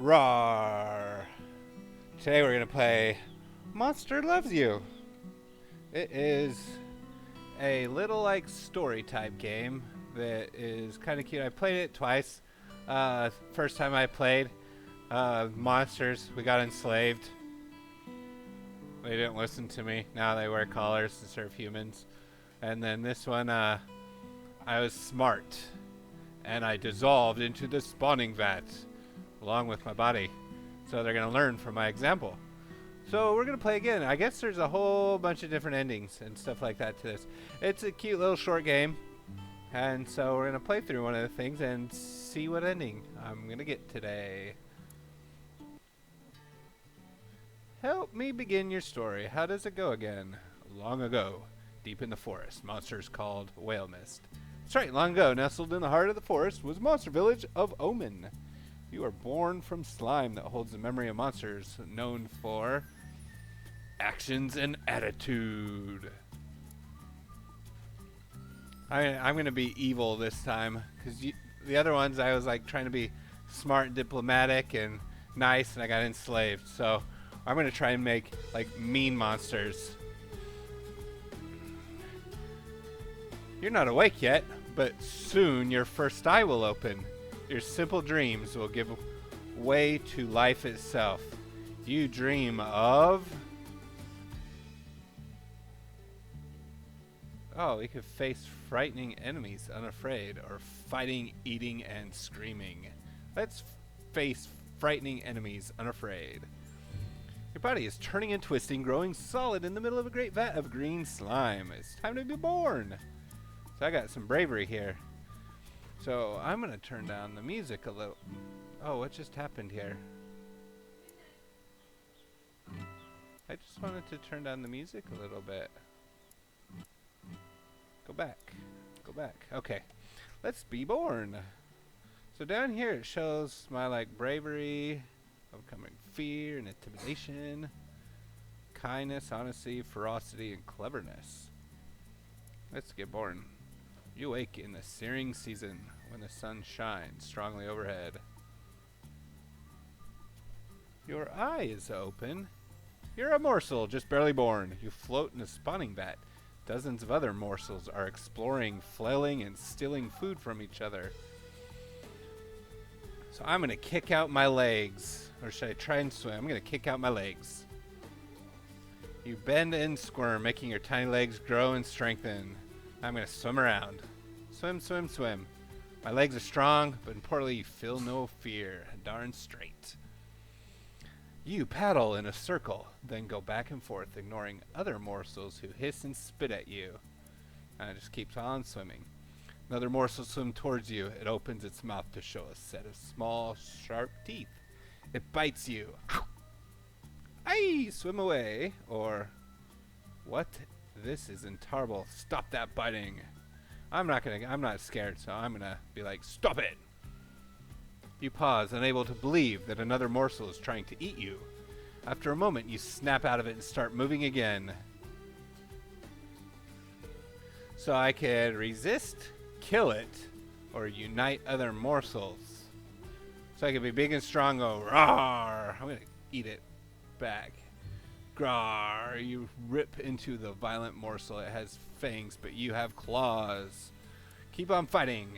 Rawr! Today we're gonna play Monster Loves You. It is a little like story type game that is kind of cute. I played it twice. First time I played, monsters, we got enslaved. They didn't listen to me. Now they wear collars to serve humans. And then this one, I was smart, and I dissolved into the spawning vat along with my body. So they're gonna learn from my example. So we're gonna play again. I guess there's a whole bunch of different endings and stuff like that to this. It's a cute little short game, and so we're gonna play through one of the things and see what ending I'm gonna get today. Help me begin your story. How does it go again? Long ago, deep in the forest, monsters called Whale Mist. That's right, long ago, nestled in the heart of the forest, was a monster village of Omen. You are born from slime that holds the memory of monsters, known for actions and attitude. I'm going to be evil this time, because the other ones I was like trying to be smart and diplomatic and nice, and I got enslaved. So I'm going to try and make like mean monsters. You're not awake yet, but soon your first eye will open. Your simple dreams will give way to life itself. You dream of... Oh, we could face frightening enemies unafraid, or fighting, eating, and screaming. Let's face frightening enemies unafraid. Your body is turning and twisting, growing solid in the middle of a great vat of green slime. It's time to be born. So I got some bravery here. So I'm going to turn down the music a little. Oh, what just happened here? I just wanted to turn down the music a little bit. Go back. Go back. Okay. Let's be born. So down here it shows my like bravery, overcoming fear and intimidation, kindness, honesty, ferocity, and cleverness. Let's get born. You wake in the searing season when the sun shines strongly overhead. Your eye is open. You're a morsel, just barely born. You float in a spawning vat. Dozens of other morsels are exploring, flailing, and stealing food from each other. So I'm going to kick out my legs. Or should I try and swim? I'm going to kick out my legs. You bend and squirm, making your tiny legs grow and strengthen. I'm going to swim around. Swim, swim, swim. My legs are strong, but importantly, you feel no fear. Darn straight. You paddle in a circle, then go back and forth, ignoring other morsels who hiss and spit at you. And it just keeps on swimming. Another morsel swims towards you. It opens its mouth to show a set of small, sharp teeth. It bites you. Aye, swim away. Or, what? This is intolerable. Stop that biting. I'm not scared, so I'm gonna be like, stop it! You pause, unable to believe that another morsel is trying to eat you. After a moment, you snap out of it and start moving again. So I could resist, kill it, or unite other morsels. So I could be big and strong, go, roar! I'm gonna eat it back. Grar, you rip into the violent morsel. It has fangs, but you have claws. Keep on fighting.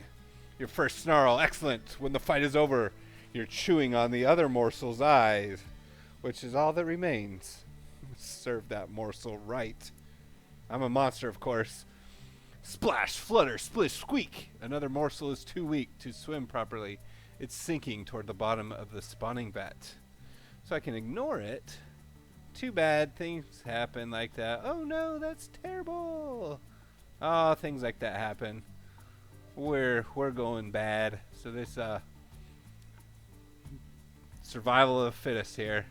Your first snarl, excellent. When the fight is over, you're chewing on the other morsel's eyes, which is all that remains. Serve that morsel right. I'm a monster, of course. Splash, flutter, splish, squeak. Another morsel is too weak to swim properly. It's sinking toward the bottom of the spawning vat. So I can ignore it. Too bad things happen like that. Oh no, that's terrible. Oh, things like that happen. We're going bad. So this survival of the fittest here.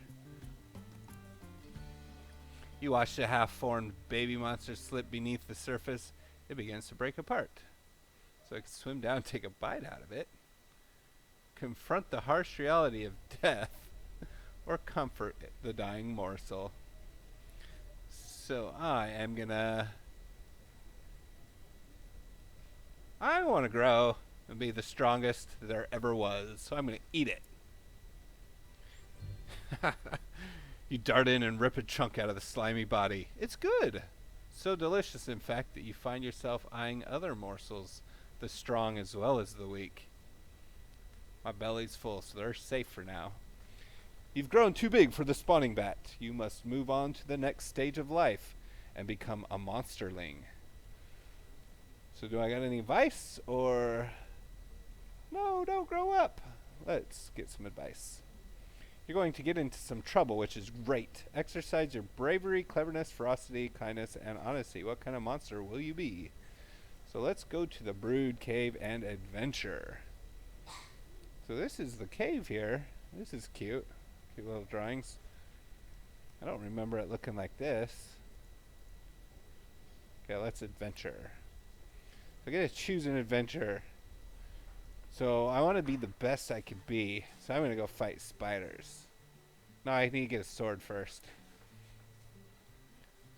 You watch the half-formed baby monster slip beneath the surface. It begins to break apart. So I can swim down and take a bite out of it. Confront the harsh reality of death. Or comfort the dying morsel. So I want to grow and be the strongest there ever was. So I'm going to eat it. You dart in and rip a chunk out of the slimy body. It's good. So delicious, in fact, that you find yourself eyeing other morsels, the strong as well as the weak. My belly's full, so they're safe for now. You've grown too big for the spawning bat. You must move on to the next stage of life and become a monsterling. So do I got any advice, or... No, don't grow up. Let's get some advice. You're going to get into some trouble, which is great. Exercise your bravery, cleverness, ferocity, kindness, and honesty. What kind of monster will you be? So let's go to the Brood Cave and adventure. So this is the cave here. This is cute. Cute little drawings. I don't remember it looking like this. Okay, let's adventure. So I get to choose an adventure. So I want to be the best I could be. So I'm going to go fight spiders. No, I need to get a sword first.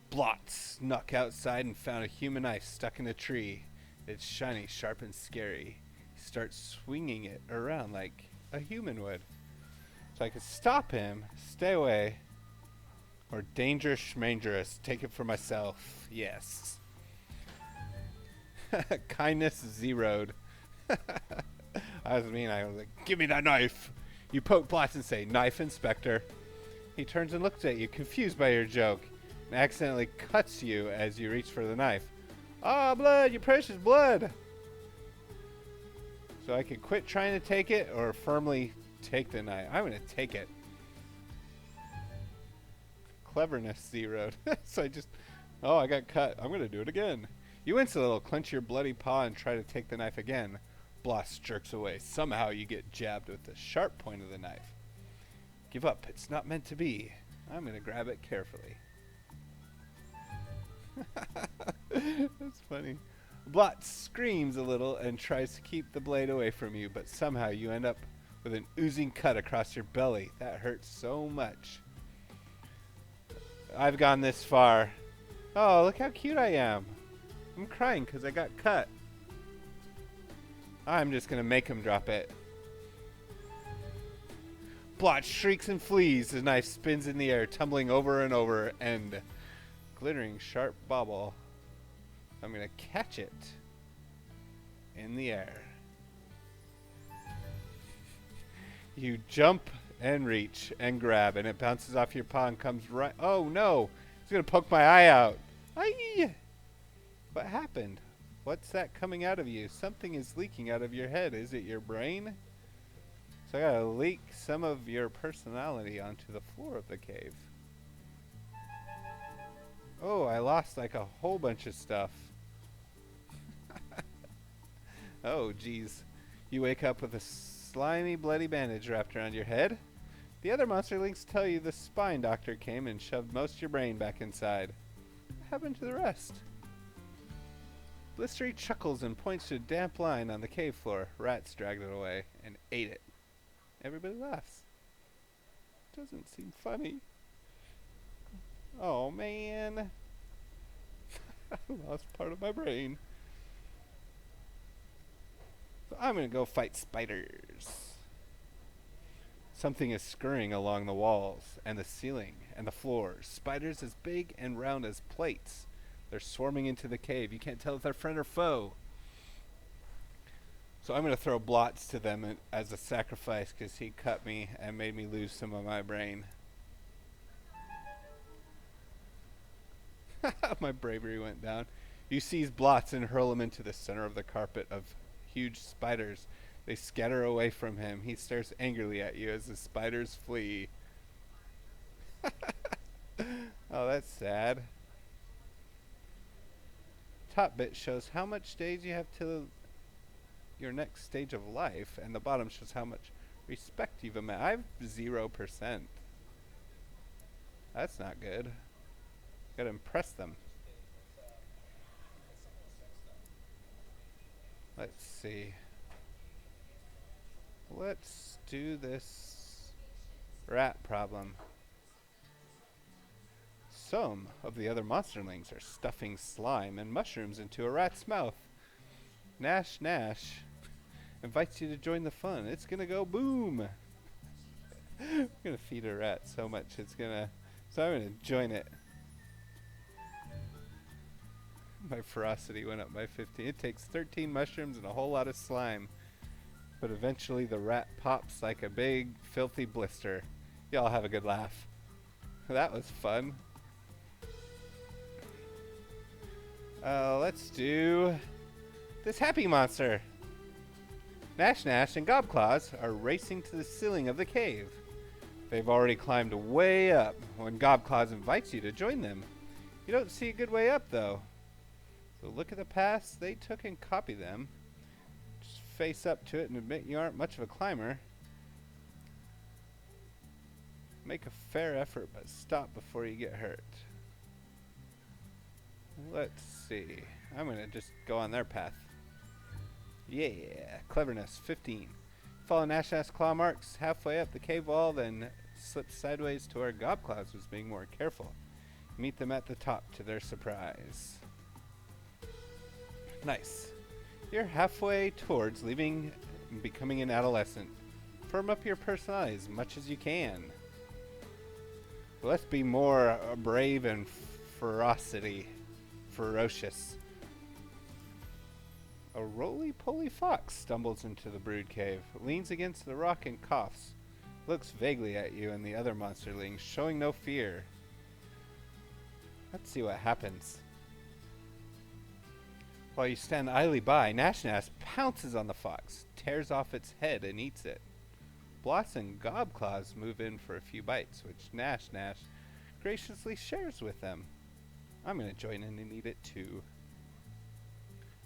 Blot snuck outside and found a human knife stuck in a tree. It's shiny, sharp, and scary. He starts swinging it around like a human would. So I could stop him, stay away, or dangerous schmangerous, take it for myself. Yes. Kindness zeroed. I was mean. I was like, give me that knife. You poke Blotz and say, knife inspector. He turns and looks at you, confused by your joke, and accidentally cuts you as you reach for the knife. Ah, blood, you precious blood. So I could quit trying to take it or firmly take the knife. I'm going to take it. Cleverness zeroed. So I just, oh, I got cut. I'm going to do it again. You wince a little, clench your bloody paw, and try to take the knife again. Bloss jerks away. Somehow you get jabbed with the sharp point of the knife. Give up. It's not meant to be. I'm going to grab it carefully. That's funny. Blot screams a little and tries to keep the blade away from you, but somehow you end up with an oozing cut across your belly. That hurts so much. I've gone this far. Oh, look how cute I am. I'm crying because I got cut. I'm just going to make him drop it. Blot shrieks and flees. The knife spins in the air, tumbling over and over, and glittering sharp bauble. I'm going to catch it in the air. You jump and reach and grab, and it bounces off your paw and comes right... Oh, no! It's going to poke my eye out. Aye! What happened? What's that coming out of you? Something is leaking out of your head. Is it your brain? So I gotta leak some of your personality onto the floor of the cave. Oh, I lost like a whole bunch of stuff. Oh, geez. You wake up with a slimy, bloody bandage wrapped around your head. The other monsterlings tell you the spine doctor came and shoved most of your brain back inside. What happened to the rest? Blistery chuckles and points to a damp line on the cave floor. Rats dragged it away and ate it. Everybody laughs. Doesn't seem funny. Oh, man. I lost part of my brain. So I'm going to go fight spiders. Something is scurrying along the walls and the ceiling and the floors. Spiders as big and round as plates. They're swarming into the cave. You can't tell if they're friend or foe. So I'm going to throw Blots to them as a sacrifice because he cut me and made me lose some of my brain. My bravery went down. You seize Blots and hurl him into the center of the carpet of huge spiders. They scatter away from him. He stares angrily at you as the spiders flee. Oh, that's sad. Top bit shows how much days you have till your next stage of life, and the bottom shows how much respect you've amassed. I have 0%. That's not good. Gotta impress them. Let's see. Let's do this rat problem. Some of the other monsterlings are stuffing slime and mushrooms into a rat's mouth. Nash invites you to join the fun. It's gonna go boom. I'm gonna feed a rat so much it's gonna. So I'm gonna join it. My ferocity went up by 15. It takes 13 mushrooms and a whole lot of slime. But eventually the rat pops like a big, filthy blister. Y'all have a good laugh. That was fun. Let's do this happy monster. Nash Nash and Gobclaws are racing to the ceiling of the cave. They've already climbed way up when Gobclaws invites you to join them. You don't see a good way up, though. So look at the paths they took and copy them. Just face up to it and admit you aren't much of a climber. Make a fair effort, but stop before you get hurt. Let's see. I'm going to just go on their path. Yeah, cleverness, 15. Follow Nash Nash claw marks halfway up the cave wall, then slip sideways to where Gobclaws was being more careful. Meet them at the top to their surprise. Nice. You're halfway towards leaving and becoming an adolescent. Firm up your personality as much as you can. Let's be more brave and ferocious. A roly-poly fox stumbles into the brood cave, leans against the rock and coughs, looks vaguely at you and the other monsterlings, showing no fear. Let's see what happens. While you stand idly by, Nash Nash pounces on the fox, tears off its head and eats it. Blots and Gobclaws move in for a few bites, which Nash Nash graciously shares with them. I'm going to join in and eat it too.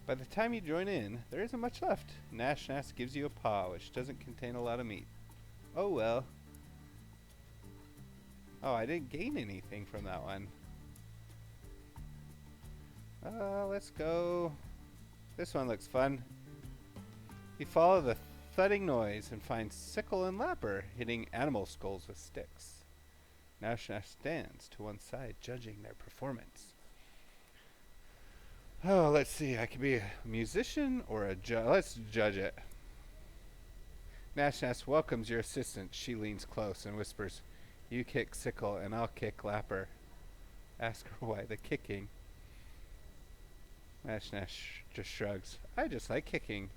By the time you join in, there isn't much left. Nash Nash gives you a paw, which doesn't contain a lot of meat. Oh well. Oh, I didn't gain anything from that one. Let's go. This one looks fun. You follow the thudding noise and find Sickle and Lapper hitting animal skulls with sticks. Nash Nash stands to one side, judging their performance. Oh, let's see. I could be a musician or a judge. Let's judge it. Nash Nash welcomes your assistant. She leans close and whispers, "You kick Sickle and I'll kick Lapper." Ask her why the kicking. Nash Nash just shrugs. I just like kicking.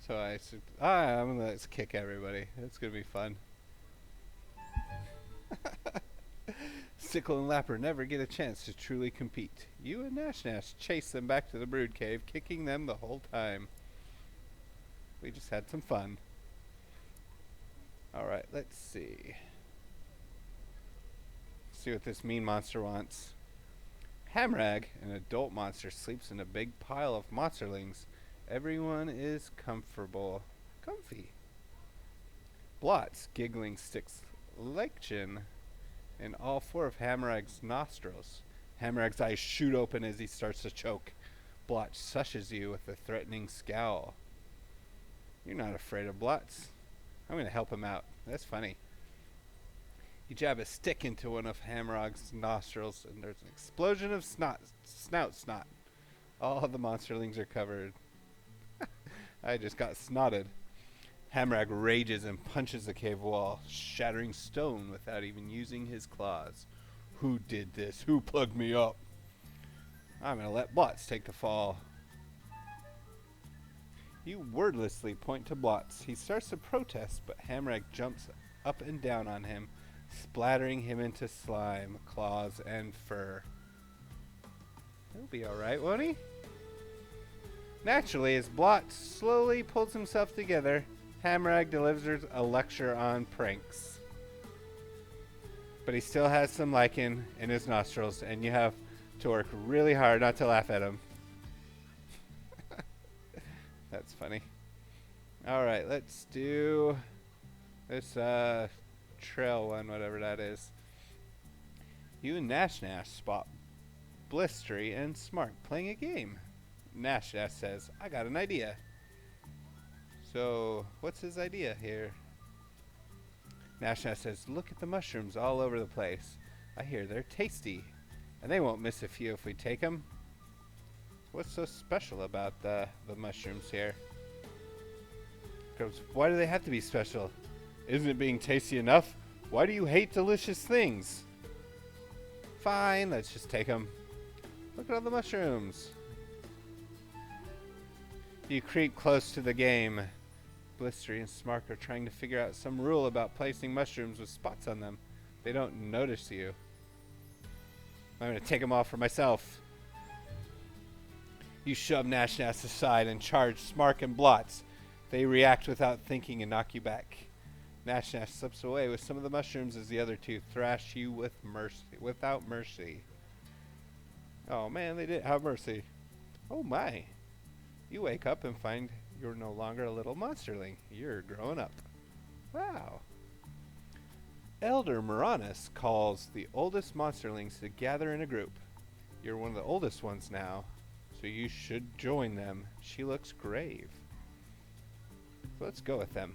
So I said, I'm gonna let's kick everybody. It's gonna be fun. Sickle and Lapper never get a chance to truly compete. You and Nash Nash chase them back to the brood cave, kicking them the whole time. We just had some fun. Alright, let's see. See what this mean monster wants. Hamrag, an adult monster, sleeps in a big pile of monsterlings. Everyone is comfy. Blots, giggling, sticks lichen in all four of Hamrag's nostrils. Hamrag's eyes shoot open as he starts to choke. Blotch sushes you with a threatening scowl. You're not afraid of Blots. I'm going to help him out. That's funny. You jab a stick into one of Hamrag's nostrils, and there's an explosion of snout snot. All the monsterlings are covered. I just got snotted. Hamrag rages and punches the cave wall, shattering stone without even using his claws. Who did this? Who plugged me up? I'm going to let Blots take the fall. You wordlessly point to Blots. He starts to protest, but Hamrag jumps up and down on him, splattering him into slime, claws, and fur. He'll be alright, won't he? Naturally, as Blot slowly pulls himself together, Hamrag delivers a lecture on pranks. But he still has some lichen in his nostrils, and you have to work really hard not to laugh at him. That's funny. Alright, let's do this trail one, whatever that is. You and Nash Nash spot Blistery and Smart playing a game. Nash Nash says, I got an idea. So, what's his idea here? Nash Nash says, look at the mushrooms all over the place. I hear they're tasty. And they won't miss a few if we take them. What's so special about the mushrooms here? Grubs, why do they have to be special? Isn't it being tasty enough? Why do you hate delicious things? Fine, let's just take them. Look at all the mushrooms. You creep close to the game. Blistery and Smark are trying to figure out some rule about placing mushrooms with spots on them. They don't notice you. I'm going to take them off for myself. You shove Nash Nash aside and charge Smark and Blots. They react without thinking and knock you back. Nash Nash slips away with some of the mushrooms as the other two thrash you without mercy. Oh man, they didn't have mercy. Oh my. You wake up and find you're no longer a little monsterling. You're growing up. Wow. Elder Moranus calls the oldest monsterlings to gather in a group. You're one of the oldest ones now, so you should join them. She looks grave. So let's go with them.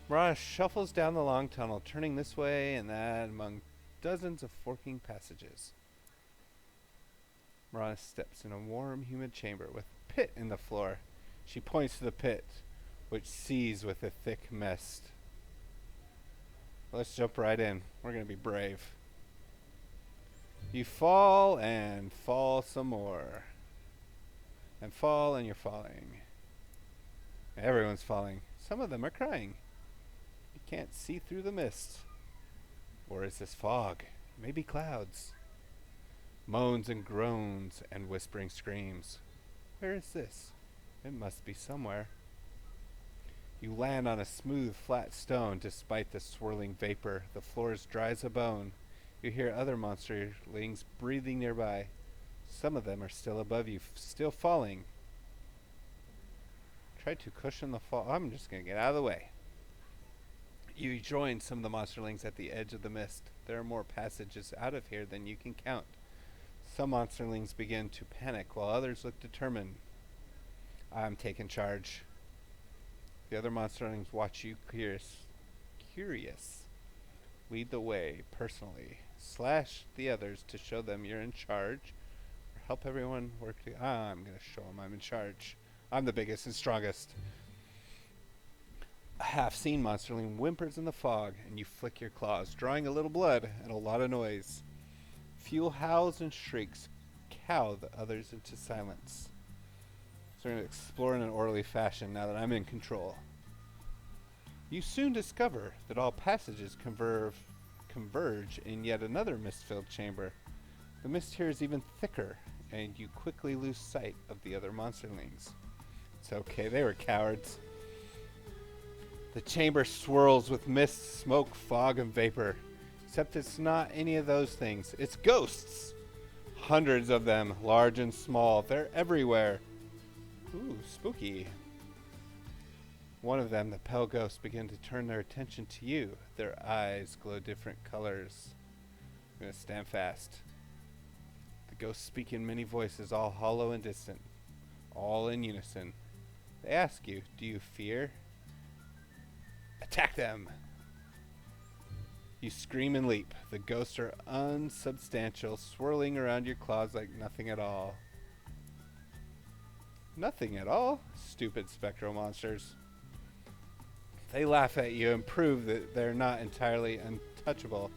Moranus shuffles down the long tunnel, turning this way and that among dozens of forking passages. Moranus steps in a warm, humid chamber with a pit in the floor. She points to the pit, which seethes with a thick mist. Let's jump right in. We're going to be brave. You fall and fall some more. And fall and you're falling. Everyone's falling. Some of them are crying. You can't see through the mist. Or is this fog? Maybe clouds. Moans and groans and whispering screams. Where is this? It must be somewhere. You land on a smooth, flat stone despite the swirling vapor. The floor is dry as a bone. You hear other monsterlings breathing nearby. Some of them are still above you, still falling. Try to cushion the fall. I'm just going to get out of the way. You join some of the monsterlings at the edge of the mist. There are more passages out of here than you can count. Some monsterlings begin to panic while others look determined. I'm taking charge. The other monsterlings watch you curious. Lead the way personally. Slash the others to show them you're in charge. Or help everyone work together. I'm going to show them I'm in charge. I'm the biggest and strongest. A half-seen monsterling whimpers in the fog, and you flick your claws, drawing a little blood and a lot of noise. Few howls and shrieks cow the others into silence. So we're going to explore in an orderly fashion now that I'm in control. You soon discover that all passages converge in yet another mist-filled chamber. The mist here is even thicker, and you quickly lose sight of the other monsterlings. It's okay, they were cowards. The chamber swirls with mist, smoke, fog, and vapor. Except it's not any of those things. It's ghosts! Hundreds of them, large and small. They're everywhere. Ooh, spooky. One of them, the pale ghosts, begin to turn their attention to you. Their eyes glow different colors. I'm going to stand fast. The ghosts speak in many voices, all hollow and distant. All in unison. They ask you, do you fear? Attack them! You scream and leap. The ghosts are unsubstantial, swirling around your claws like nothing at all. Nothing at all? Stupid spectral monsters. They laugh at you and prove that they're not entirely untouchable.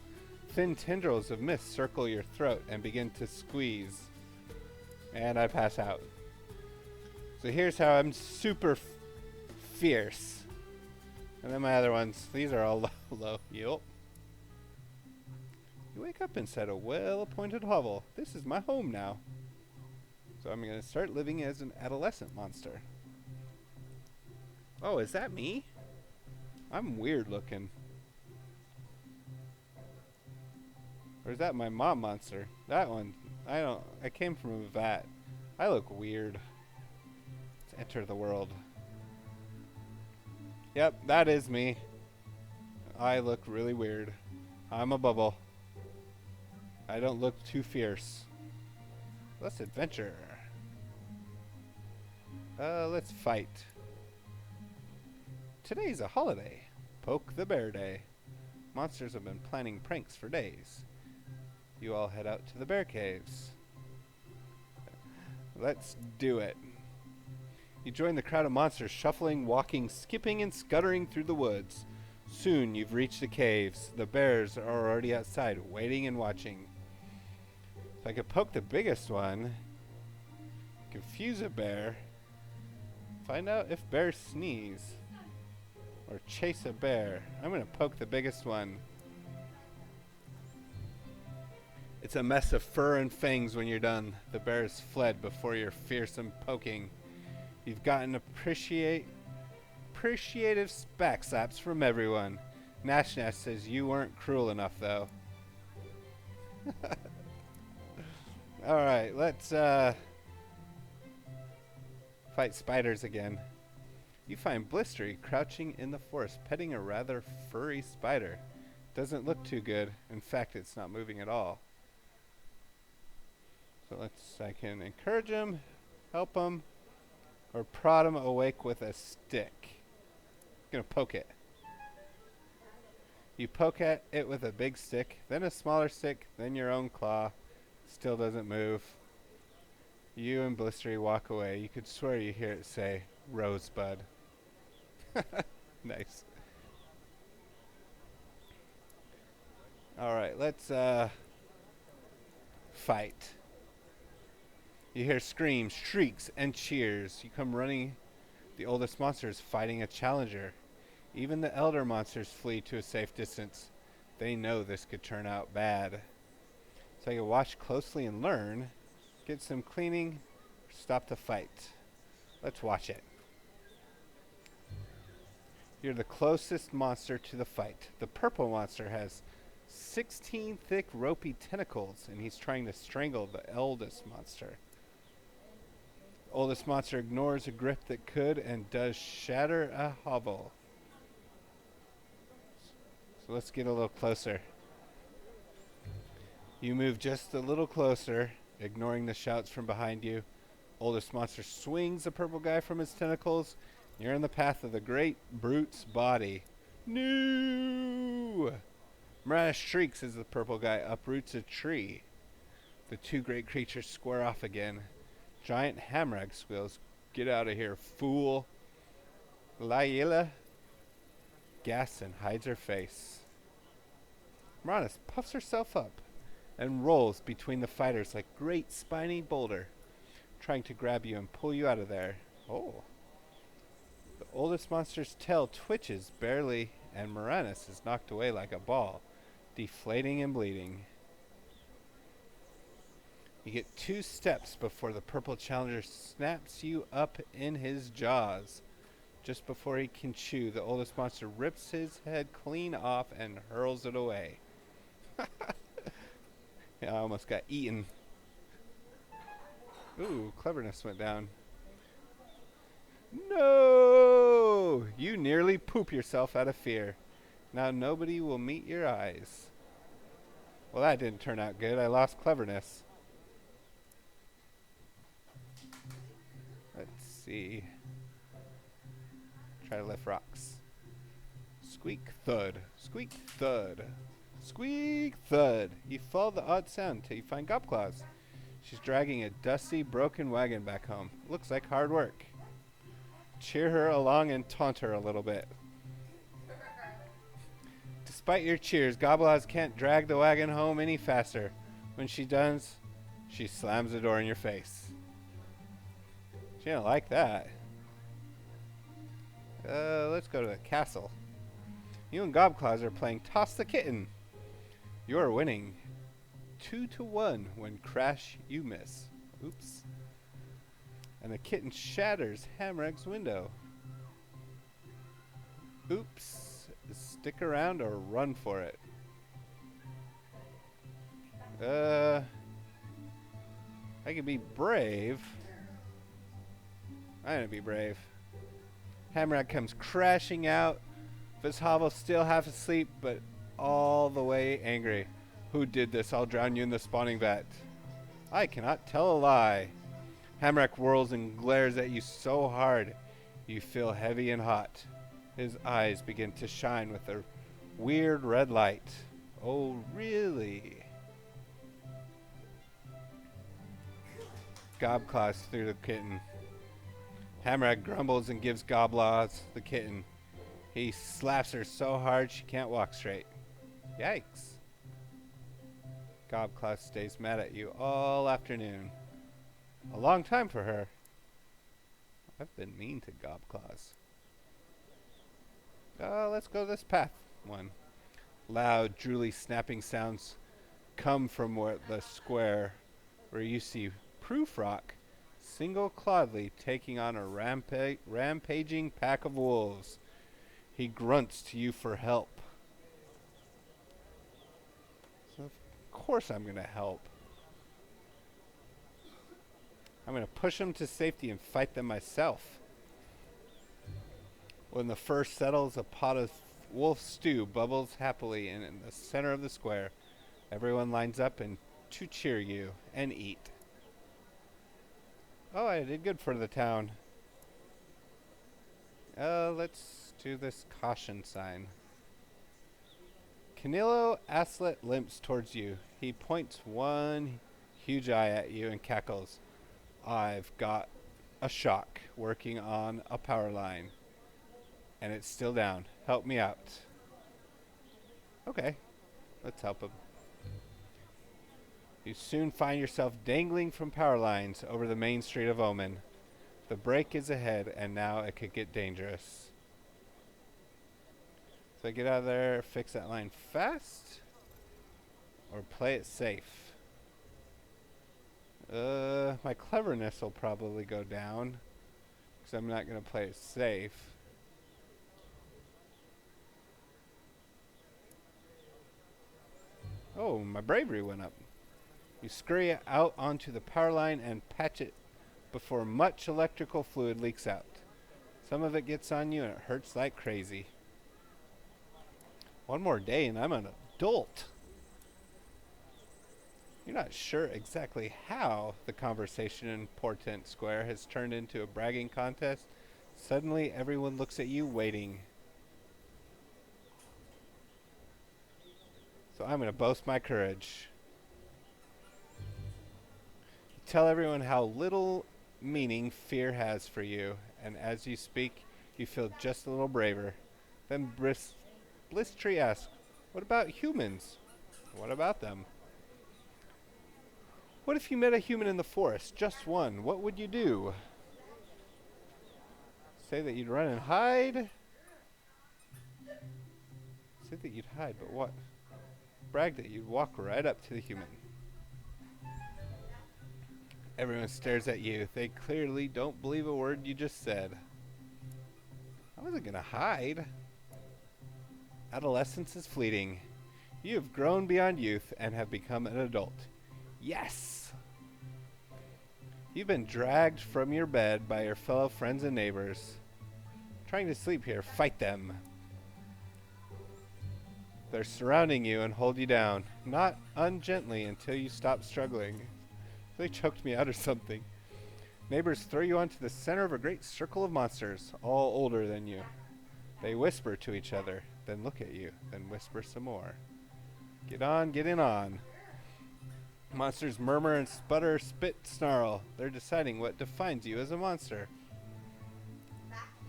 Thin tendrils of mist circle your throat and begin to squeeze. And I pass out. So here's how I'm super fierce. And then my other ones, these are all low. Yup. You wake up inside a well-appointed hovel. This is my home now. So I'm going to start living as an adolescent monster. Oh, is that me? I'm weird looking. Or is that my mom monster? That one. I came from a vat. I look weird. Let's enter the world. Yep, that is me. I look really weird. I'm a bubble. I don't look too fierce. Let's adventure. Let's fight. Today's a holiday. Poke the Bear Day. Monsters have been planning pranks for days. You all head out to the bear caves. Let's do it. You join the crowd of monsters, shuffling, walking, skipping, and scuttering through the woods. Soon you've reached the caves. The bears are already outside, waiting and watching. If I could poke the biggest one, confuse a bear, find out if bears sneeze, or chase a bear. I'm going to poke the biggest one. It's a mess of fur and fangs when you're done. The bear has fled before your fearsome poking. You've gotten appreciative back slaps from everyone. Nash Nash says you weren't cruel enough, though. Alright, let's fight spiders again. You find Blistery crouching in the forest, petting a rather furry spider. Doesn't look too good. In fact, it's not moving at all. So I can encourage him, help him, or prod him awake with a stick. I'm gonna poke it. You poke at it with a big stick, then a smaller stick, then your own claw. Still doesn't move. You and Blistery walk away. You could swear you hear it say, Rosebud. Nice. Alright, let's fight. You hear screams, shrieks, and cheers. You come running. The oldest monster is fighting a challenger. Even the elder monsters flee to a safe distance. They know this could turn out bad. So I can watch closely and learn, get some cleaning, stop the fight. Let's watch it. You're the closest monster to the fight. The purple monster has 16 thick ropey tentacles, and he's trying to strangle the eldest monster. The oldest monster ignores a grip that could and does shatter a hovel. So let's get a little closer. You move just a little closer, ignoring the shouts from behind you. Oldest monster swings the purple guy from his tentacles. You're in the path of the great brute's body. No! Marana shrieks as the purple guy uproots a tree. The two great creatures square off again. Giant Hamrag squeals, "Get out of here, fool!" Layla gasps and hides her face. Marana puffs herself up and rolls between the fighters like a great spiny boulder, trying to grab you and pull you out of there. Oh. The oldest monster's tail twitches barely, and Moranis is knocked away like a ball, deflating and bleeding. You get 2 steps before the purple challenger snaps you up in his jaws. Just before he can chew, the oldest monster rips his head clean off and hurls it away. Yeah, I almost got eaten. Ooh, cleverness went down. No! You nearly poop yourself out of fear. Now nobody will meet your eyes. Well, that didn't turn out good. I lost cleverness. Let's see. Try to lift rocks. Squeak, thud. Squeak, thud. Squeak, thud. You follow the odd sound until you find Gobclaws. She's dragging a dusty, broken wagon back home. Looks like hard work. Cheer her along and taunt her a little bit. Despite your cheers, Gobclaws can't drag the wagon home any faster. When she does, she slams the door in your face. She didn't like that. Let's go to the castle. You and Gobclaws are playing Toss the Kitten. You are winning 2-1 when crash you miss. Oops. And the kitten shatters Hamrag's window. Oops. Stick around or run for it. I can be brave. I'm gonna be brave. Hamrag comes crashing out. Vizhavel still half asleep, but all the way angry. Who did this? I'll drown you in the spawning vat. I cannot tell a lie. Hamrag whirls and glares at you so hard, you feel heavy and hot. His eyes begin to shine with a weird red light. Oh, really? Gobclaws through the kitten. Hammerhead grumbles and gives Goblaws the kitten. He slaps her so hard she can't walk straight. Yikes. Gobclaw stays mad at you all afternoon. A long time for her. I've been mean to Gobclaws. Let's go this path. One. Loud, drooly, snapping sounds come from the square where you see Prufrock single-clawedly taking on a rampaging pack of wolves. He grunts to you for help. So of course I'm going to help. I'm going to push them to safety and fight them myself. When the fur settles, a pot of wolf stew bubbles happily in the center of the square. Everyone lines up to cheer you and eat. Oh, I did good for the town. Let's do this caution sign. Canilo Aslet limps towards you. He points one huge eye at you and cackles. I've got a shock working on a power line. And it's still down. Help me out. Okay, let's help him. You soon find yourself dangling from power lines over the main street of Omen. The break is ahead, and now it could get dangerous. So get out of there, fix that line fast, or play it safe. My cleverness will probably go down, because I'm not going to play it safe. Oh, my bravery went up. You scurry out onto the power line and patch it before much electrical fluid leaks out. Some of it gets on you and it hurts like crazy. One more day and I'm an adult. You're not sure exactly how the conversation in Portent Square has turned into a bragging contest. Suddenly everyone looks at you waiting. So I'm going to boast my courage. Tell everyone how little meaning fear has for you, and as you speak, you feel just a little braver. Then Blistry asks, what about humans? What about them? What if you met a human in the forest? Just one. What would you do? Say that you'd run and hide? Say that you'd hide, but what? Brag that you'd walk right up to the human. Everyone stares at you. They clearly don't believe a word you just said. I wasn't gonna hide. Adolescence is fleeting. You have grown beyond youth and have become an adult. Yes! You've been dragged from your bed by your fellow friends and neighbors. Trying to sleep here, fight them. They're surrounding you and hold you down, not ungently until you stop struggling. They choked me out or something. Neighbors throw you onto the center of a great circle of monsters, all older than you. They whisper to each other, then look at you, then whisper some more. Get on, get in on. Monsters murmur and sputter, spit, snarl. They're deciding what defines you as a monster.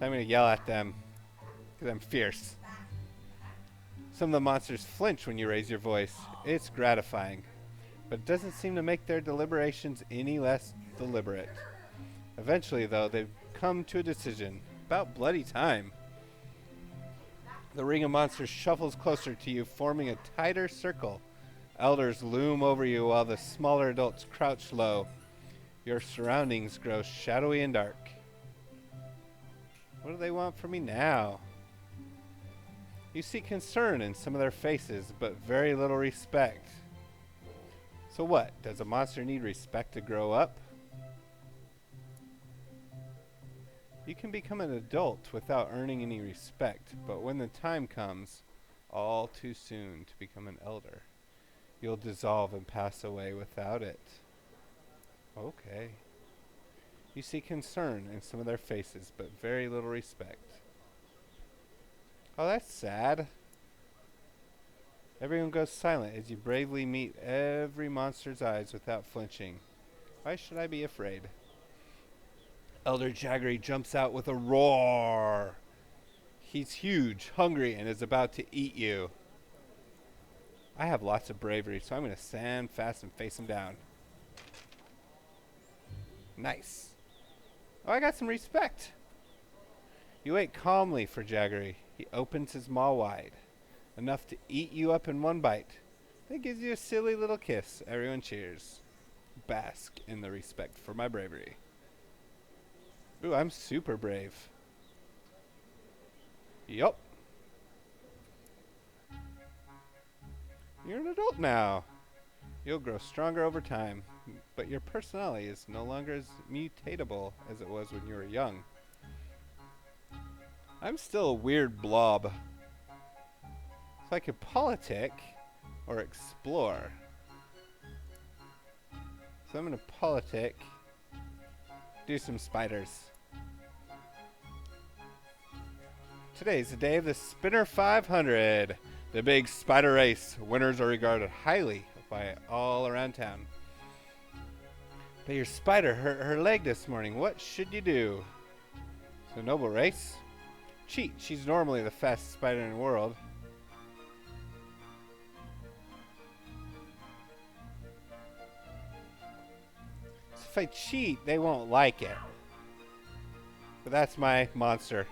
I'm going to yell at them, because I'm fierce. Some of the monsters flinch when you raise your voice. It's gratifying, but it doesn't seem to make their deliberations any less deliberate. Eventually, though, they've come to a decision. About bloody time. The ring of monsters shuffles closer to you, forming a tighter circle. Elders loom over you while the smaller adults crouch low. Your surroundings grow shadowy and dark. What do they want from me now? You see concern in some of their faces, but very little respect. So what? Does a monster need respect to grow up? You can become an adult without earning any respect, but when the time comes, all too soon to become an elder, you'll dissolve and pass away without it. Okay. You see concern in some of their faces, but very little respect. Oh, that's sad. Everyone goes silent as you bravely meet every monster's eyes without flinching. Why should I be afraid? Elder Jaggery jumps out with a roar. He's huge, hungry, and is about to eat you. I have lots of bravery, so I'm going to stand fast and face him down. Nice. Oh, I got some respect. You wait calmly for Jaggery. He opens his maw wide, enough to eat you up in one bite. Then gives you a silly little kiss. Everyone cheers. Bask in the respect for my bravery. Ooh, I'm super brave. Yup. You're an adult now. You'll grow stronger over time, but your personality is no longer as mutatable as it was when you were young. I'm still a weird blob. So I could politic or explore. So I'm going to politic, do some spiders. Today's the day of the Spinner 500, the big spider race. Winners are regarded highly by all around town. But your spider hurt her leg this morning. What should you do? So noble race? Cheat. She's normally the fastest spider in the world. So if I cheat, they won't like it. But that's my monster.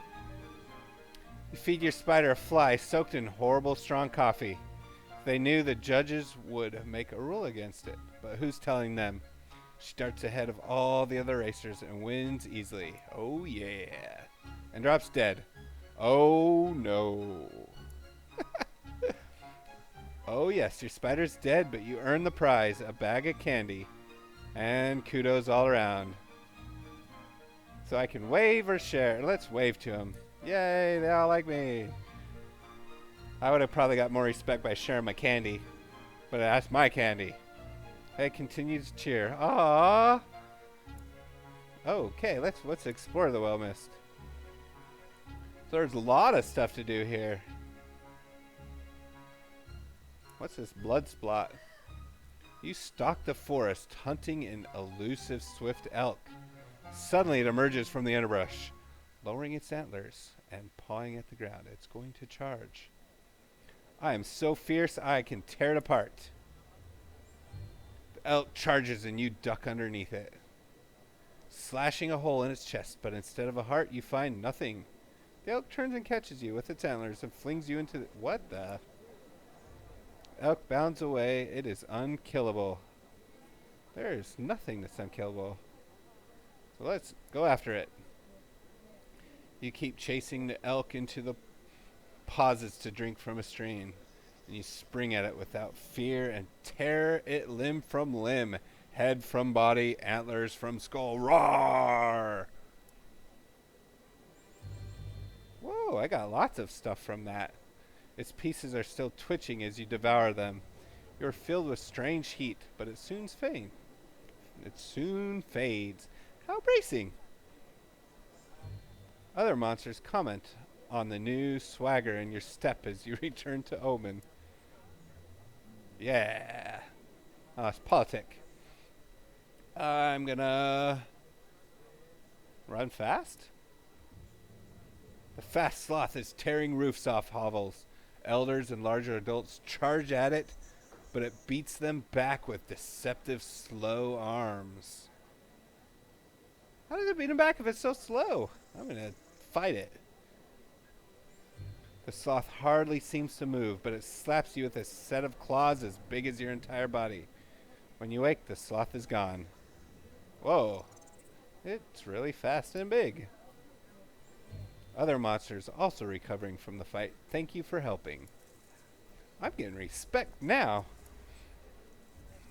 You feed your spider a fly soaked in horrible strong coffee. They knew the judges would make a rule against it, but who's telling them? She darts ahead of all the other racers and wins easily. Oh yeah. And drops dead. Oh no. Oh yes, your spider's dead, but you earn the prize, a bag of candy. And kudos all around. So I can wave or share. Let's wave to him. Yay, they all like me. I would have probably got more respect by sharing my candy. But that's my candy. Hey, continue to cheer. Aww. Okay, let's explore the well mist. So there's a lot of stuff to do here. What's this blood splot? You stalk the forest, hunting an elusive swift elk. Suddenly it emerges from the underbrush, lowering its antlers and pawing at the ground. It's going to charge. I am so fierce I can tear it apart. The elk charges and you duck underneath it, slashing a hole in its chest, but instead of a heart you find nothing. The elk turns and catches you with its antlers and flings you into the... What the? Elk bounds away. It is unkillable. There is nothing that's unkillable. So let's go after it. You keep chasing the elk into the pauses to drink from a stream. And you spring at it without fear and tear it limb from limb, head from body, antlers from skull. Roar! Whoa, I got lots of stuff from that. Its pieces are still twitching as you devour them. You're filled with strange heat, but it soon fades. How bracing! Other monsters comment on the new swagger in your step as you return to Omen. Yeah. It's politic. I'm gonna run fast. The fast sloth is tearing roofs off hovels. Elders and larger adults charge at it, but it beats them back with deceptive slow arms. How does it beat him back if it's so slow? I'm gonna fight it. The sloth hardly seems to move, but it slaps you with a set of claws as big as your entire body. When you wake, the sloth is gone. Whoa. It's really fast and big. Other monsters also recovering from the fight. Thank you for helping. I'm getting respect now.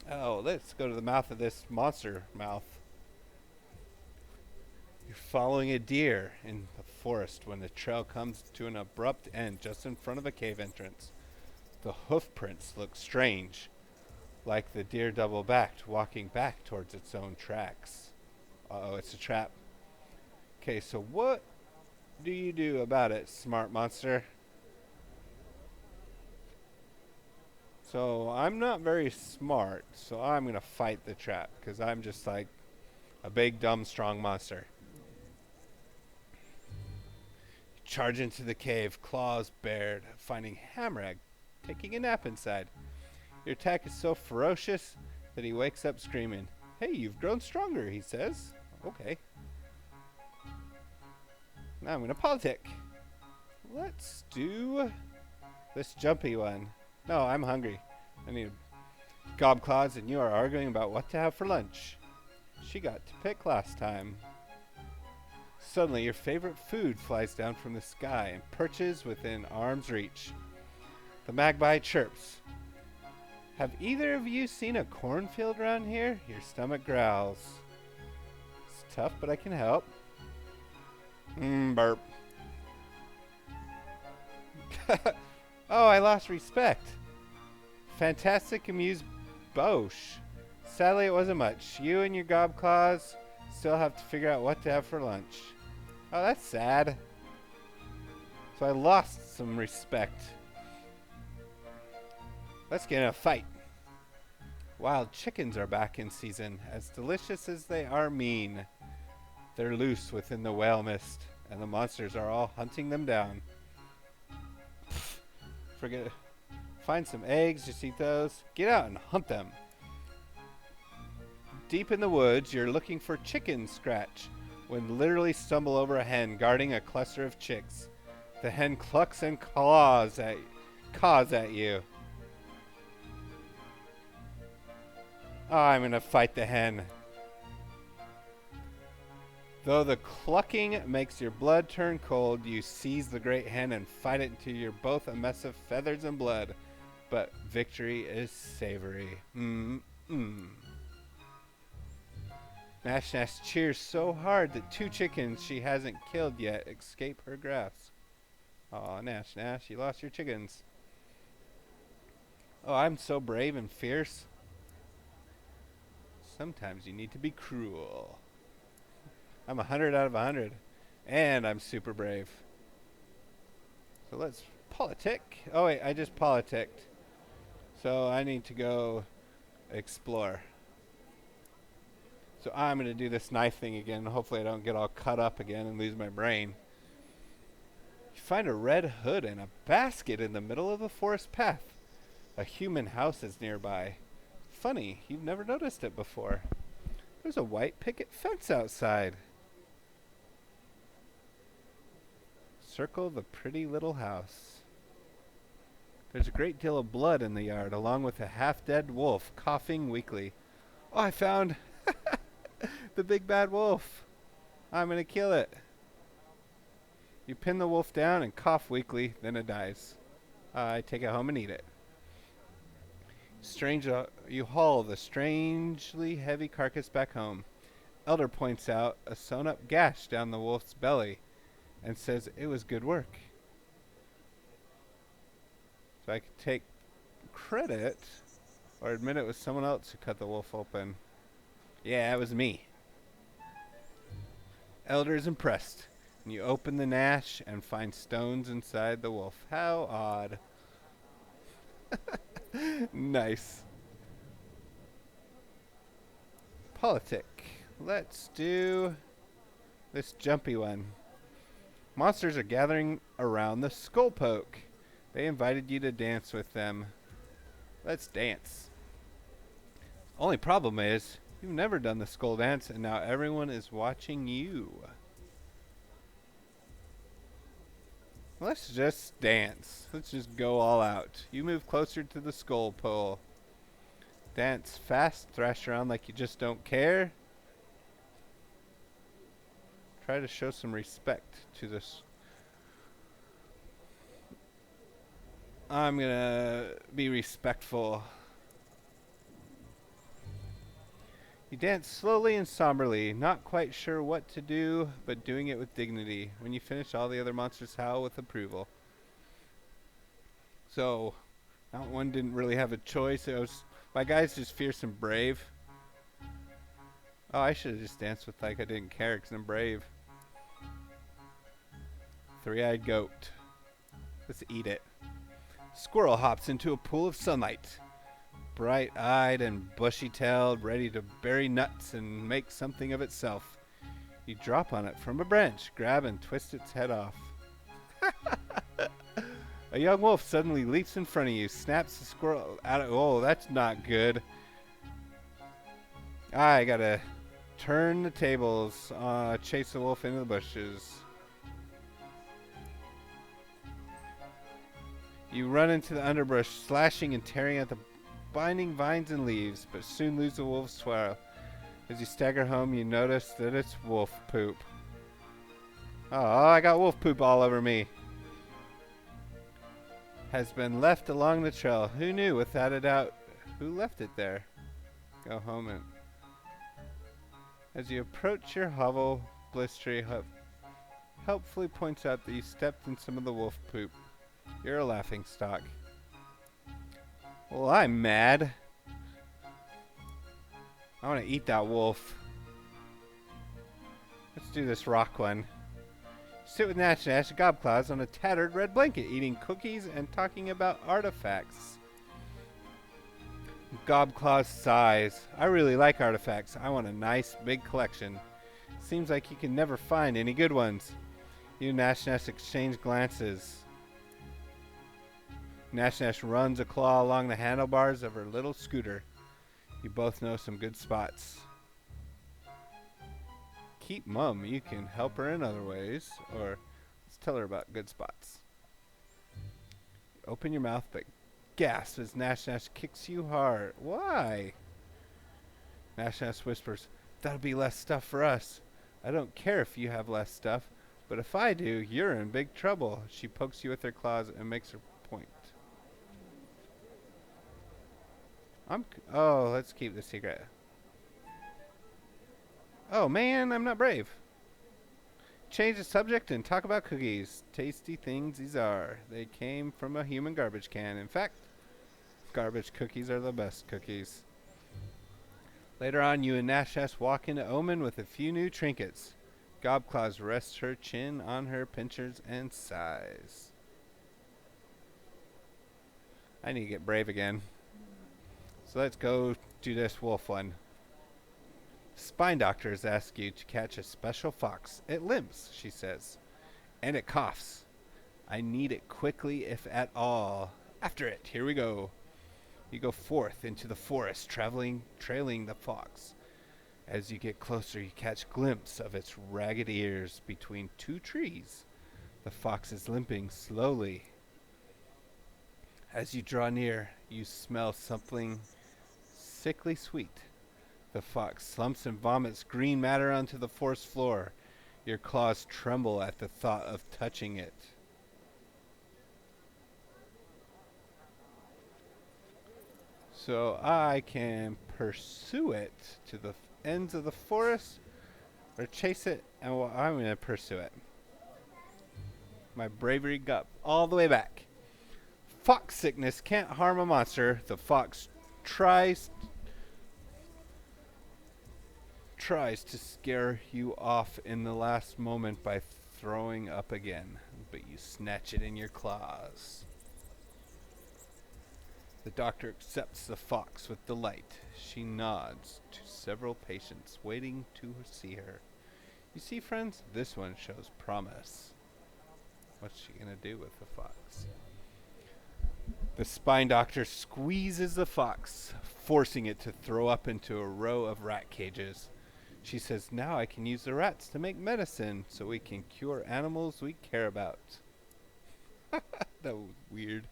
Oh, let's go to the mouth of this monster mouth. You're following a deer in the forest when the trail comes to an abrupt end just in front of a cave entrance. The hoof prints look strange, like the deer double-backed, walking back towards its own tracks. Uh-oh, it's a trap. Okay, so what do you do about it, smart monster? So I'm not very smart, so I'm going to fight the trap, because I'm just like a big, dumb, strong monster. charge into the cave, claws bared, finding Hamrag taking a nap inside. Your attack is so ferocious that he wakes up screaming. Hey, you've grown stronger, he says. Okay. Now I'm going to politic. Let's do this jumpy one. No, I'm hungry. I need Gobclaws, and you are arguing about what to have for lunch. She got to pick last time. Suddenly, your favorite food flies down from the sky and perches within arm's reach. The magpie chirps. Have either of you seen a cornfield around here? Your stomach growls. It's tough, but I can help. Burp. Oh, I lost respect. Fantastic amuse Boche. Sadly, it wasn't much. You and your Gobclaws still have to figure out what to have for lunch. Oh, that's sad. So I lost some respect. Let's get in a fight. Wild chickens are back in season, as delicious as they are mean. They're loose within the whale mist, and the monsters are all hunting them down. Forget it. Find some eggs, just eat those. Get out and hunt them. Deep in the woods, you're looking for chicken scratch when literally stumble over a hen guarding a cluster of chicks. The hen clucks and caws at you. Oh, I'm gonna fight the hen. Though the clucking makes your blood turn cold, you seize the great hen and fight it until you're both a mess of feathers and blood. But victory is savory. Nash Nash cheers so hard that 2 chickens she hasn't killed yet escape her grasp. Aw, Nash Nash, you lost your chickens. Oh, I'm so brave and fierce. Sometimes you need to be cruel. I'm 100 out of 100. And I'm super brave. So let's politic. Oh wait, I just politicked. So I need to go explore. So I'm going to do this knife thing again. Hopefully I don't get all cut up again and lose my brain. You find a red hood and a basket in the middle of the forest path. A human house is nearby. Funny, you've never noticed it before. There's a white picket fence outside. Circle the pretty little house. There's a great deal of blood in the yard, along with a half-dead wolf coughing weakly. Oh, I found the big bad wolf. I'm gonna kill it. You pin the wolf down and cough weakly, then it dies. I take it home and eat it. You haul the strangely heavy carcass back home. Elder points out a sewn-up gash down the wolf's belly and says it was good work. So I could take credit or admit it was someone else who cut the wolf open. Yeah, it was me. Elder is impressed, and you open the Nash and find stones inside the wolf. How odd. Nice. Politic. Let's do this jumpy one. Monsters are gathering around the Skullpoke. They invited you to dance with them. Let's dance. Only problem is, you've never done the skull dance, and now everyone is watching you. Let's just dance. Let's just go all out. You move closer to the skull pole. Dance fast, thrash around like you just don't care. Try to show some respect to this. I'm gonna be respectful. You dance slowly and somberly, not quite sure what to do, but doing it with dignity. When you finish, all the other monsters howl with approval. So, that one didn't really have a choice. My guy's just fierce and brave. Oh, I should have just danced with like I didn't care because I'm brave. Three-eyed goat. Let's eat it. Squirrel hops into a pool of sunlight. Bright-eyed and bushy-tailed, ready to bury nuts and make something of itself. You drop on it from a branch, grab and twist its head off. A young wolf suddenly leaps in front of you, snaps the squirrel out of... Oh, that's not good. I gotta turn the tables. Chase the wolf into the bushes. You run into the underbrush, slashing and tearing at the binding vines and leaves, but soon lose the wolf's trail. As you stagger home, you notice that it's wolf poop. Oh, I got wolf poop all over me. Has been left along the trail. Who knew? Without a doubt, who left it there? Go home and... As you approach your hovel, Blistery helpfully points out that you stepped in some of the wolf poop. You're a laughing stock. Well, I'm mad. I want to eat that wolf. Let's do this rock one. Sit with Nash Nash and Gobclaws on a tattered red blanket, eating cookies and talking about artifacts. Gobclaws sighs. I really like artifacts. I want a nice big collection. Seems like you can never find any good ones. You and Nash Nash exchange glances. Nash Nash runs a claw along the handlebars of her little scooter. You both know some good spots. Keep mum. You can help her in other ways, or let's tell her about good spots. Open your mouth, but gasp as Nash Nash kicks you hard. Why? Nash Nash whispers, that'll be less stuff for us. I don't care if you have less stuff, but if I do, you're in big trouble. She pokes you with her claws and makes her point. Oh, let's keep the secret. Oh man, I'm not brave. Change the subject and talk about cookies. Tasty things these are. They came from a human garbage can. In fact, garbage cookies are the best cookies. Later on, you and Nash Nash walk into Omen with a few new trinkets. Gobclaws rests her chin on her pinchers and sighs. I need to get brave again. So let's go do this wolf one. Spine doctors ask you to catch a special fox. It limps, she says, and it coughs. I need it quickly, if at all. After it, here we go. You go forth into the forest, trailing the fox. As you get closer, you catch a glimpse of its ragged ears between two trees. The fox is limping slowly. As you draw near, you smell something sickly sweet. The fox slumps and vomits green matter onto the forest floor. Your claws tremble at the thought of touching it. So I can pursue it to the ends of the forest, or chase it, and I'm going to pursue it. My bravery got all the way back. Fox sickness can't harm a monster. The fox tries to scare you off in the last moment by throwing up again, but you snatch it in your claws. The doctor accepts the fox with delight. She nods to several patients waiting to see her. You see, friends, this one shows promise. What's she gonna do with the fox? The spine doctor squeezes the fox, forcing it to throw up into a row of rat cages. She says, now I can use the rats to make medicine so we can cure animals we care about. That was weird.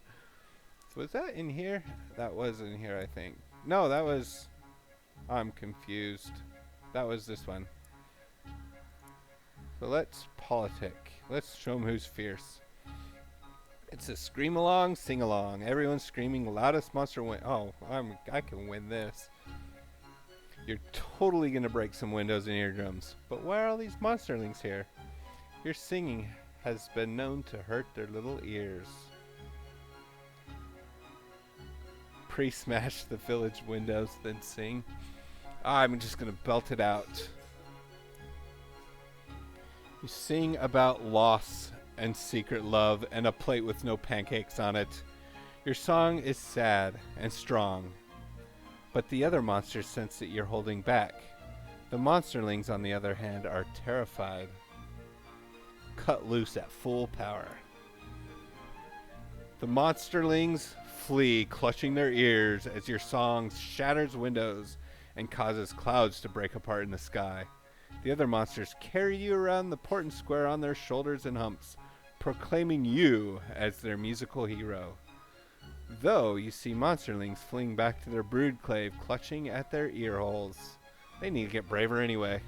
Was that in here? That was in here, I think. No, that was... I'm confused. That was this one. So let's politic. Let's show them who's fierce. It's a scream along, sing along. Everyone's screaming, loudest monster win. Oh, I can win this. You're totally gonna break some windows and eardrums. But why are all these monsterlings here? Your singing has been known to hurt their little ears. Pre-smash the village windows, then sing. I'm just gonna belt it out. You sing about loss and secret love and a plate with no pancakes on it. Your song is sad and strong, but the other monsters sense that you're holding back. The monsterlings, on the other hand, are terrified. Cut loose at full power. The monsterlings flee, clutching their ears as your song shatters windows and causes clouds to break apart in the sky. The other monsters carry you around the Portland Square on their shoulders and humps, proclaiming you as their musical hero. Though you see monsterlings fleeing back to their broodclave, clutching at their ear holes. They need to get braver anyway.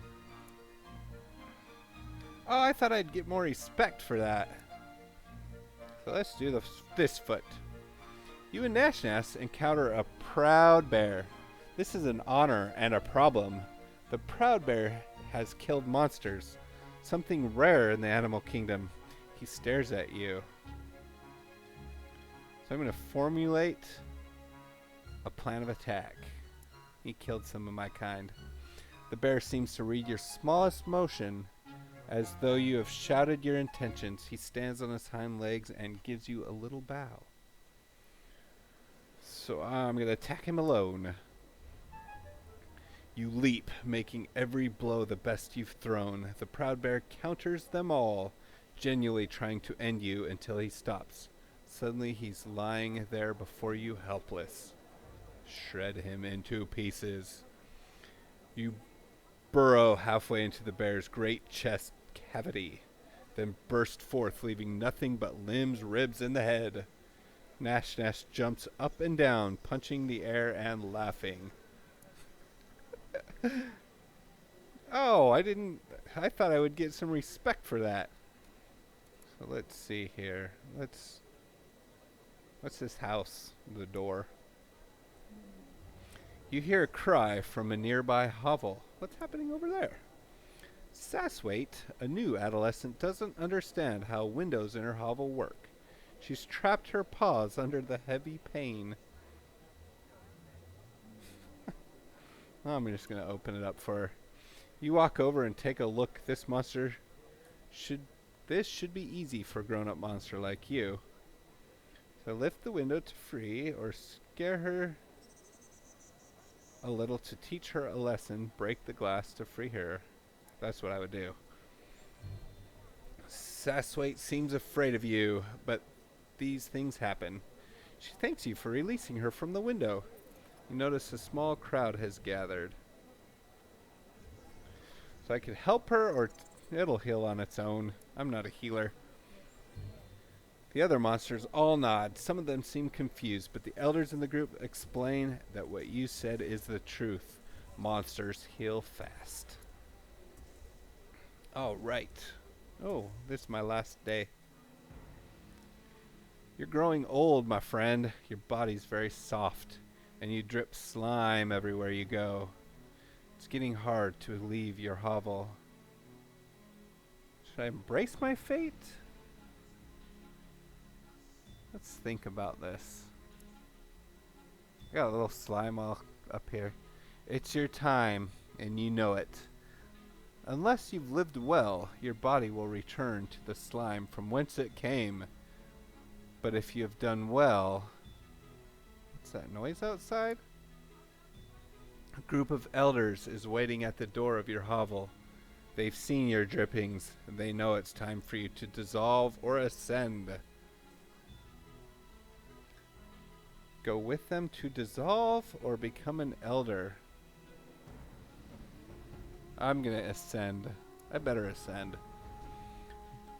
Oh, I thought I'd get more respect for that. So let's do this foot. You and Nash encounter a proud bear. This is an honor and a problem. The proud bear has killed monsters, something rare in the animal kingdom. He stares at you. So I'm going to formulate a plan of attack. He killed some of my kind. The bear seems to read your smallest motion as though you have shouted your intentions. He stands on his hind legs and gives you a little bow. So I'm going to attack him alone. You leap, making every blow the best you've thrown. The proud bear counters them all, genuinely trying to end you until he stops. Suddenly he's lying there before you, helpless. Shred him into pieces. You burrow halfway into the bear's great chest cavity, then burst forth, leaving nothing but limbs, ribs, and the head. Nash jumps up and down, punching the air and laughing. Oh, I thought I would get some respect for that. So let's see here. What's this house? The door. You hear a cry from a nearby hovel. What's happening over there? Saswaite, a new adolescent, doesn't understand how windows in her hovel work. She's trapped her paws under the heavy pane. I'm just going to open it up for her. You walk over and take a look. This should be easy for a grown-up monster like you. So lift the window to free, or scare her a little to teach her a lesson. Break the glass to free her. That's what I would do. Saswaite seems afraid of you, but these things happen. She thanks you for releasing her from the window. You notice a small crowd has gathered. So I could help her, or it'll heal on its own. I'm not a healer. The other monsters all nod. Some of them seem confused, but the elders in the group explain that what you said is the truth. Monsters heal fast. All right. Oh, this is my last day. You're growing old, my friend. Your body's very soft, and you drip slime everywhere you go. It's getting hard to leave your hovel. Should I embrace my fate? Let's think about this. I got a little slime all up here. It's your time, and you know it. Unless you've lived well, your body will return to the slime from whence it came. But if you have done well... What's that noise outside? A group of elders is waiting at the door of your hovel. They've seen your drippings, and they know it's time for you to dissolve or ascend. Go with them to dissolve or become an elder. I'm gonna ascend. I better ascend.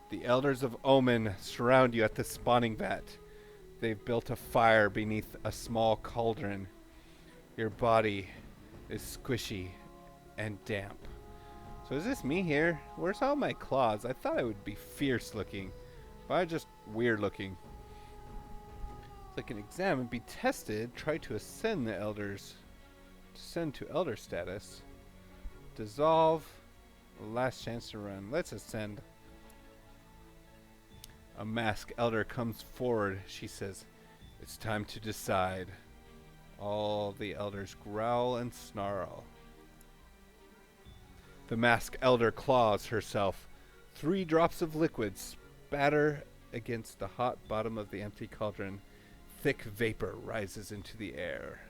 The elders of Omen surround you at the spawning vat. They've built a fire beneath a small cauldron. Your body is squishy and damp. So is this me here? Where's all my claws? I thought I would be fierce looking, but I'm just weird looking. So I can examine, be tested, try to ascend the elders. Descend to elder status. Dissolve. Last chance to run. Let's ascend. A masked elder comes forward. She says, "It's time to decide." All the elders growl and snarl. The masked elder claws herself. 3 drops of liquid spatter against the hot bottom of the empty cauldron. Thick vapor rises into the air.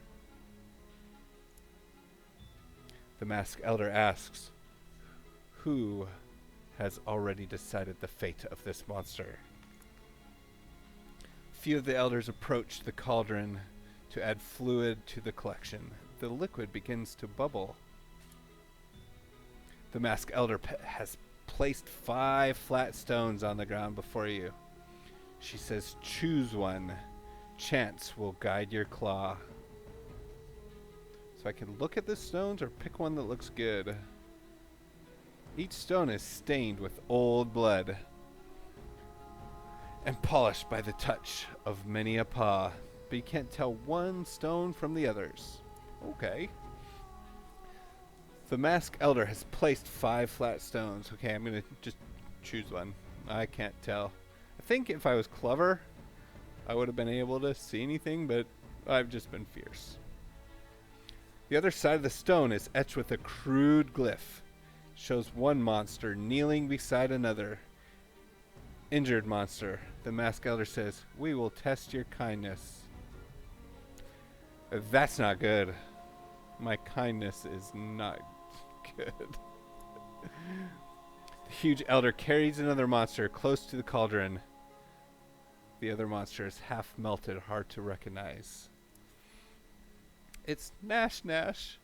The masked elder asks, "Who has already decided the fate of this monster?" Few of the elders approach the cauldron to add fluid to the collection. The liquid begins to bubble. The masked elder has placed 5 flat stones on the ground before you. She says, choose one. Chance will guide your claw. So I can look at the stones or pick one that looks good. Each stone is stained with old blood and polished by the touch of many a paw, but you can't tell one stone from the others. Okay. The masked elder has placed 5 flat stones. Okay, I'm gonna just choose one. I can't tell. I think if I was clever, I would have been able to see anything, but I've just been fierce. The other side of the stone is etched with a crude glyph. It shows one monster kneeling beside another. Injured monster. The masked elder says, we will test your kindness. That's not good. My kindness is not good. The huge elder carries another monster close to the cauldron. The other monster is half melted, hard to recognize. It's Nash Nash,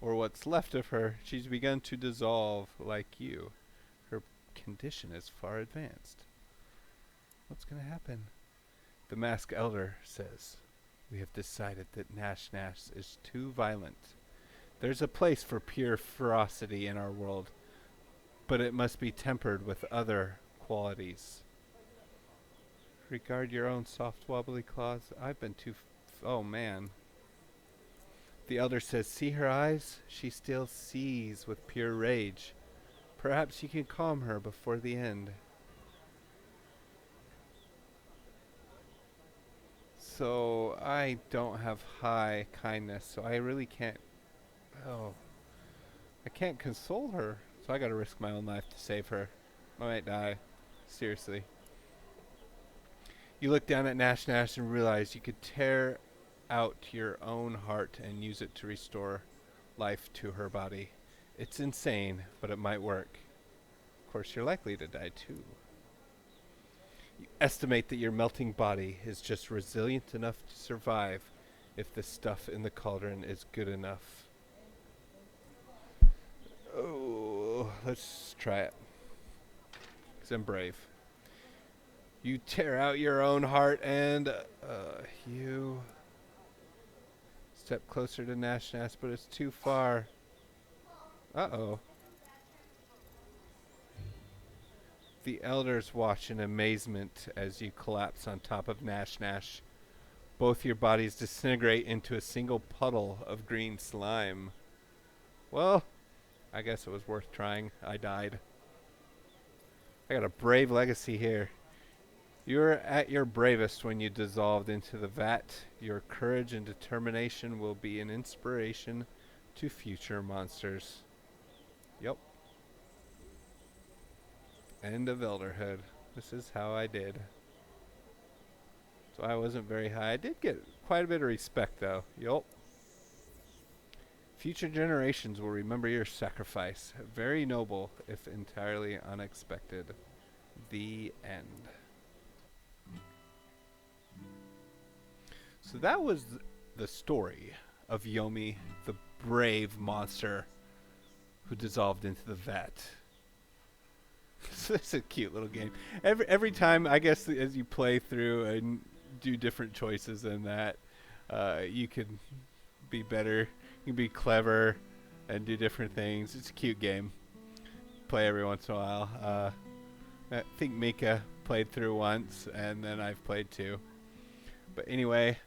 or what's left of her. She's begun to dissolve like you. Her condition is far advanced. What's going to happen? The masked elder says, we have decided that Nash Nash is too violent. There's a place for pure ferocity in our world, but it must be tempered with other qualities. Regard your own soft wobbly claws. I've been too oh man. The elder says, see her eyes? She still sees with pure rage. Perhaps you can calm her before the end. So I don't have high kindness, so I really can't I can't console her. So I gotta risk my own life to save her. I might die. Seriously. You look down at Nash Nash and realize you could tear out your own heart and use it to restore life to her body. It's insane, but it might work. Of course, you're likely to die too. You estimate that your melting body is just resilient enough to survive if the stuff in the cauldron is good enough. Oh, let's try it. 'Cause I'm brave. You tear out your own heart and you step closer to Nash Nash, but it's too far. Uh-oh. The elders watch in amazement as you collapse on top of Nash Nash. Both your bodies disintegrate into a single puddle of green slime. Well, I guess it was worth trying. I died. I got a brave legacy here. You were at your bravest when you dissolved into the vat. Your courage and determination will be an inspiration to future monsters. Yep. End of Elderhood. This is how I did. So I wasn't very high. I did get quite a bit of respect though. Yup. Future generations will remember your sacrifice. Very noble, if entirely unexpected. The end. So that was the story of Yomi, the brave monster who dissolved into the vat. It's a cute little game. Every time, I guess, as you play through and do different choices in that, you can be better. You can be clever and do different things. It's a cute game. Play every once in a while. I think Mika played through once, and then I've played too. But anyway,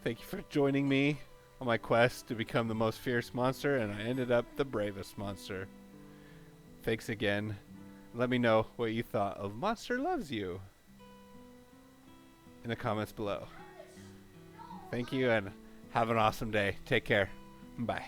thank you for joining me on my quest to become the most fierce monster, and I ended up the bravest monster. Thanks again. Let me know what you thought of Monster Loves You in the comments below. Thank you, and have an awesome day. Take care. Bye.